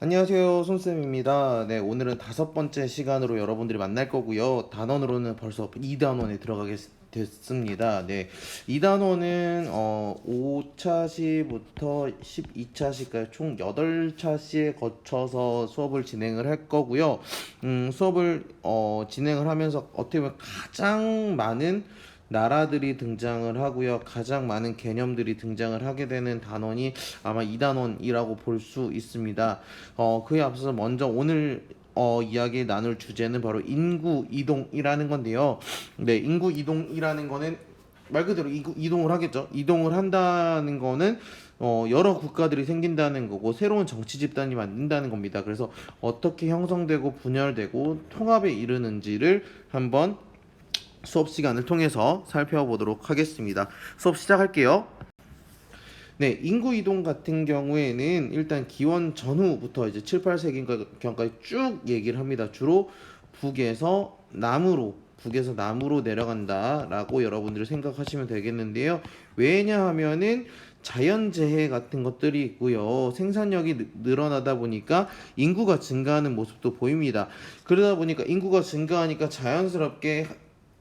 안녕하세요, 손쌤입니다. 네, 오늘은 5번째 시간으로 여러분들이 만날 거고요. 단원으로는 벌써 2단원에 들어가게 됐습니다. 네, 2단원은 5차 시부터 12차 시까지 총 8차 시에 거쳐서 수업을 진행을 할 거고요. 수업을 진행을 하면서 어떻게 보면 가장 많은 나라들이 등장을 하고요. 가장 많은 개념들이 등장을 하게 되는 단원이 아마 2단원이라고 볼 수 있습니다. 그에 앞서서 먼저 오늘 이야기 나눌 주제는 바로 인구 이동이라는 건데요. 네, 인구 이동이라는 거는 말 그대로 이동을 하겠죠. 이동을 한다는 거는 여러 국가들이 생긴다는 거고 새로운 정치 집단이 만든다는 겁니다. 그래서 어떻게 형성되고 분열되고 통합에 이르는지를 한번 수업 시간을 통해서 살펴보도록 하겠습니다. 수업 시작할게요. 네, 인구 이동 같은 경우에는 일단 기원 전후부터 이제 7, 8세기경까지 쭉 얘기를 합니다. 주로 북에서 남으로 내려간다라고 여러분들이 생각하시면 되겠는데요. 왜냐하면은 자연재해 같은 것들이 있고요. 생산력이 늘어나다 보니까 인구가 증가하는 모습도 보입니다. 그러다 보니까 인구가 증가하니까 자연스럽게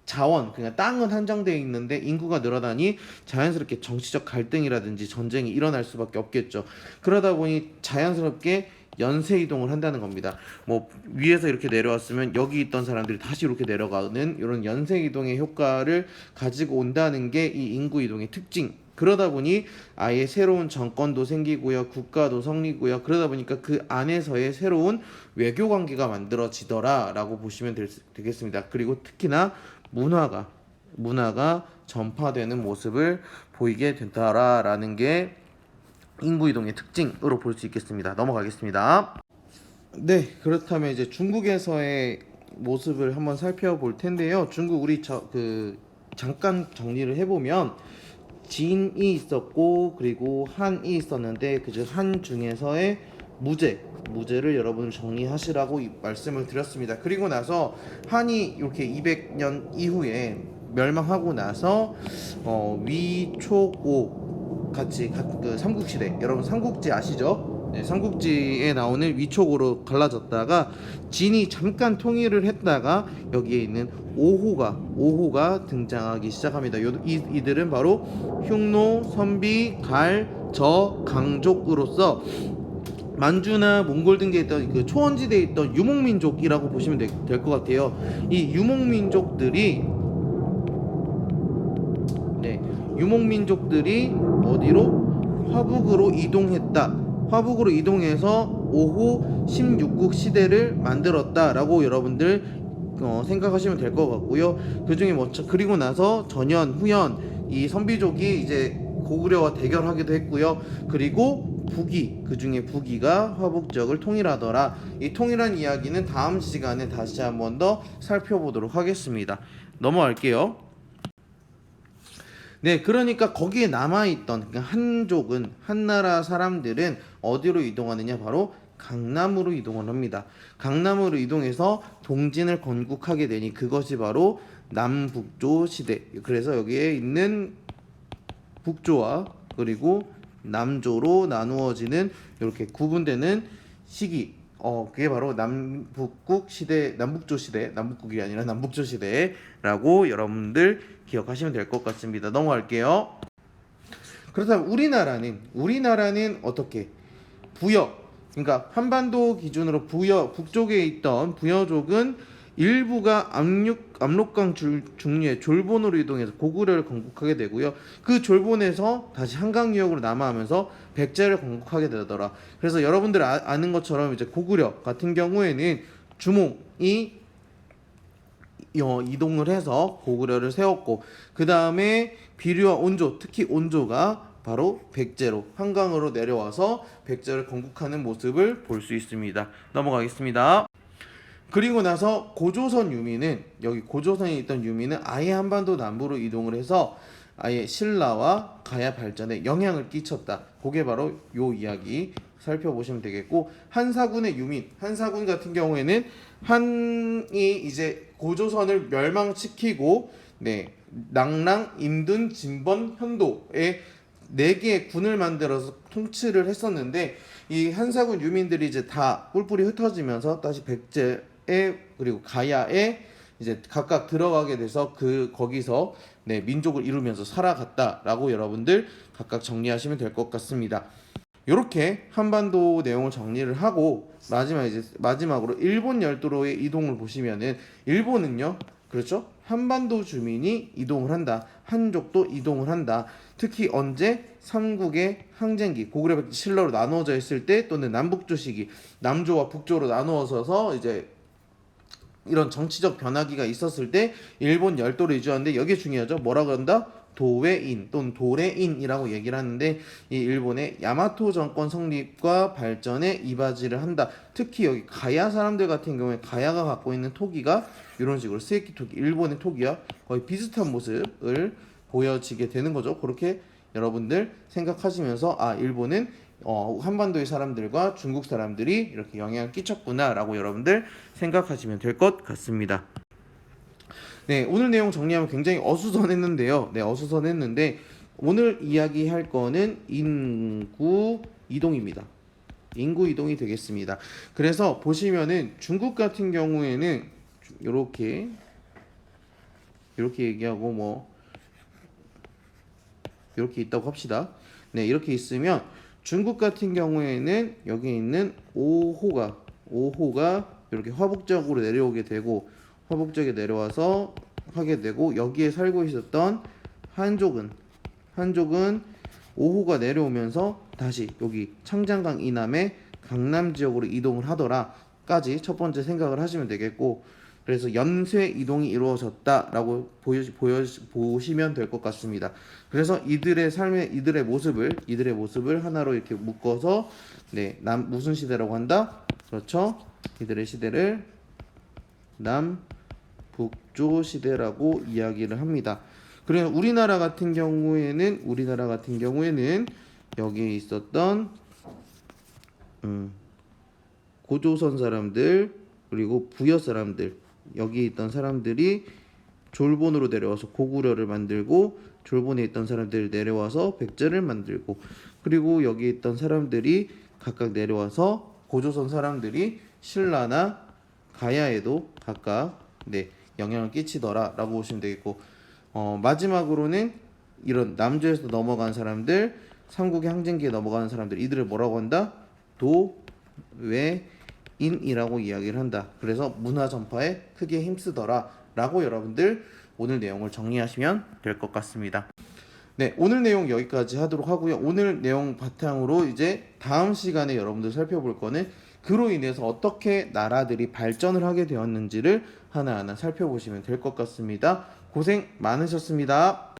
자원, 그러니까 땅은 한정되어 있는데 인구가 늘어나니 자연스럽게 정치적 갈등이라든지 전쟁이 일어날 수밖에 없겠죠. 그러다 보니 자연스럽게 연쇄 이동을 한다는 겁니다. 뭐 위에서 이렇게 내려왔으면 여기 있던 사람들이 다시 이렇게 내려가는 이런 연쇄 이동의 효과를 가지고 온다는 게 이 인구 이동의 특징. 그러다 보니 아예 새로운 정권도 생기고요, 국가도 성리고요. 그러다 보니까 그 안에서의 새로운 외교 관계가 만들어지더라라고 보시면 되겠습니다. 그리고 특히나 문화가 전파되는 모습을 보이게 된다라는 게 인구 이동의 특징으로 볼 수 있겠습니다. 넘어가겠습니다. 네, 그렇다면 이제 중국에서의 모습을 한번 살펴볼 텐데요. 중국 우리 잠깐 정리를 해보면 진이 있었고 그리고 한이 있었는데 그중 한 중에서의 무제를 여러분을 정리하시라고 말씀을 드렸습니다. 그리고 나서 한이 이렇게 200년 이후에 멸망하고 나서 위촉오 같이 그 삼국시대, 여러분 삼국지 아시죠? 네, 삼국지에 나오는 위촉으로 갈라졌다가 진이 잠깐 통일을 했다가 여기에 있는 오호가 등장하기 시작합니다. 이들은 바로 흉노, 선비, 갈, 저, 강족으로서 만주나 몽골 등에 있던 그 초원지대에 있던 유목민족이라고 보시면 될 것 같아요. 이 유목민족들이 어디로? 화북으로 이동했다. 화북으로 이동해서 5호 16국 시대를 만들었다라고 여러분들 생각하시면 될 것 같고요. 그 중에 그리고 나서 전현, 후현 이 선비족이 이제 고구려와 대결하기도 했고요. 그리고 그 중에 북이가 화북 지역을 통일하더라. 이 통일한 이야기는 다음 시간에 다시 한번 더 살펴보도록 하겠습니다. 넘어갈게요. 네, 그러니까 거기에 남아있던 한족은, 한나라 사람들은 어디로 이동하느냐? 바로 강남으로 이동을 합니다. 강남으로 이동해서 동진을 건국하게 되니 그것이 바로 남북조 시대. 그래서 여기에 있는 북조와 그리고 남조로 나누어지는 이렇게 구분되는 시기. 그게 바로 남북조 시대, 남북국이 아니라 남북조 시대라고 여러분들 기억하시면 될 것 같습니다. 넘어갈게요. 그렇다면 우리나라는 어떻게 그러니까 한반도 기준으로 북쪽에 있던 부여족은 일부가 압록강 중류의 졸본으로 이동해서 고구려를 건국하게 되고요. 그 졸본에서 다시 한강 유역으로 남하하면서 백제를 건국하게 되더라. 그래서 여러분들 아는 것처럼 이제 고구려 같은 경우에는 주몽이 이동을 해서 고구려를 세웠고, 그 다음에 비류와 온조, 특히 온조가 바로 백제로 한강으로 내려와서 백제를 건국하는 모습을 볼 수 있습니다. 넘어가겠습니다. 그리고 나서 여기 고조선에 있던 유민은 아예 한반도 남부로 이동을 해서 아예 신라와 가야 발전에 영향을 끼쳤다. 그게 바로 요 이야기 살펴보시면 되겠고, 한사군 같은 경우에는 한이 이제 고조선을 멸망시키고 낭랑, 임든, 진번, 현도에 4개의 군을 만들어서 통치를 했었는데 이 한사군 유민들이 이제 다 뿔뿔이 흩어지면서 다시 백제에 그리고 가야에 이제 각각 들어가게 돼서 거기서 네, 민족을 이루면서 살아갔다라고 여러분들 각각 정리하시면 될 것 같습니다. 이렇게 한반도 내용을 정리를 하고 마지막으로 일본 열도로의 이동을 보시면은 일본은요, 그렇죠? 한반도 주민이 이동을 한다. 한족도 이동을 한다. 특히 언제 삼국의 항쟁기 고구려 백제 신라로 나누어져 있을 때 또는 남북조 시기 남조와 북조로 나누어져서 이제 이런 정치적 변화기가 있었을 때 일본 열도를 이주하는데 여기에 중요하죠. 뭐라 그런다? 도웨인 또는 도레인이라고 얘기를 하는데 이 일본의 야마토 정권 성립과 발전에 이바지를 한다. 특히 여기 가야 사람들 같은 경우에 가야가 갖고 있는 토기가 이런 식으로 스에키 토기, 일본의 토기와 거의 비슷한 모습을 보여지게 되는 거죠. 그렇게 여러분들 생각하시면서 일본은 한반도의 사람들과 중국 사람들이 이렇게 영향을 끼쳤구나라고 여러분들 생각하시면 될 것 같습니다. 네, 오늘 내용 정리하면 굉장히 어수선했는데요. 네, 어수선했는데 오늘 이야기할 거는 인구 이동입니다. 인구 이동이 되겠습니다. 그래서 보시면은 중국 같은 경우에는 이렇게 얘기하고 뭐 이렇게 있다고 합시다. 네, 이렇게 있으면 중국 같은 경우에는 여기 있는 5호가 이렇게 화북적으로 내려오게 되고 화북적에 내려와서 하게 되고 여기에 살고 있었던 한족은 5호가 내려오면서 다시 여기 청장강 이남의 강남 지역으로 이동을 하더라까지 첫 번째 생각을 하시면 되겠고 그래서 연쇄 이동이 이루어졌다라고 보시면 될 것 같습니다. 그래서 이들의 모습을 하나로 이렇게 묶어서 네, 무슨 시대라고 한다? 그렇죠? 이들의 시대를 남북조 시대라고 이야기를 합니다. 그래서 우리나라 같은 경우에는 여기에 있었던 고조선 사람들 그리고 부여 사람들 여기 있던 사람들이 졸본으로 내려와서 고구려를 만들고 졸본에 있던 사람들이 내려와서 백제를 만들고 그리고 여기 있던 사람들이 각각 내려와서 고조선 사람들이 신라나 가야에도 각각 네, 영향을 끼치더라라고 보시면 되겠고 마지막으로는 이런 남조에서 넘어간 사람들 삼국의 항쟁기에 넘어가는 사람들 이들을 뭐라고 한다? 도외인이라고 이야기를 한다. 그래서 문화 전파에 크게 힘쓰더라라고 여러분들 오늘 내용을 정리하시면 될 것 같습니다. 네, 오늘 내용 여기까지 하도록 하고요. 오늘 내용 바탕으로 이제 다음 시간에 여러분들 살펴볼 거는 그로 인해서 어떻게 나라들이 발전을 하게 되었는지를 하나하나 살펴보시면 될 것 같습니다. 고생 많으셨습니다.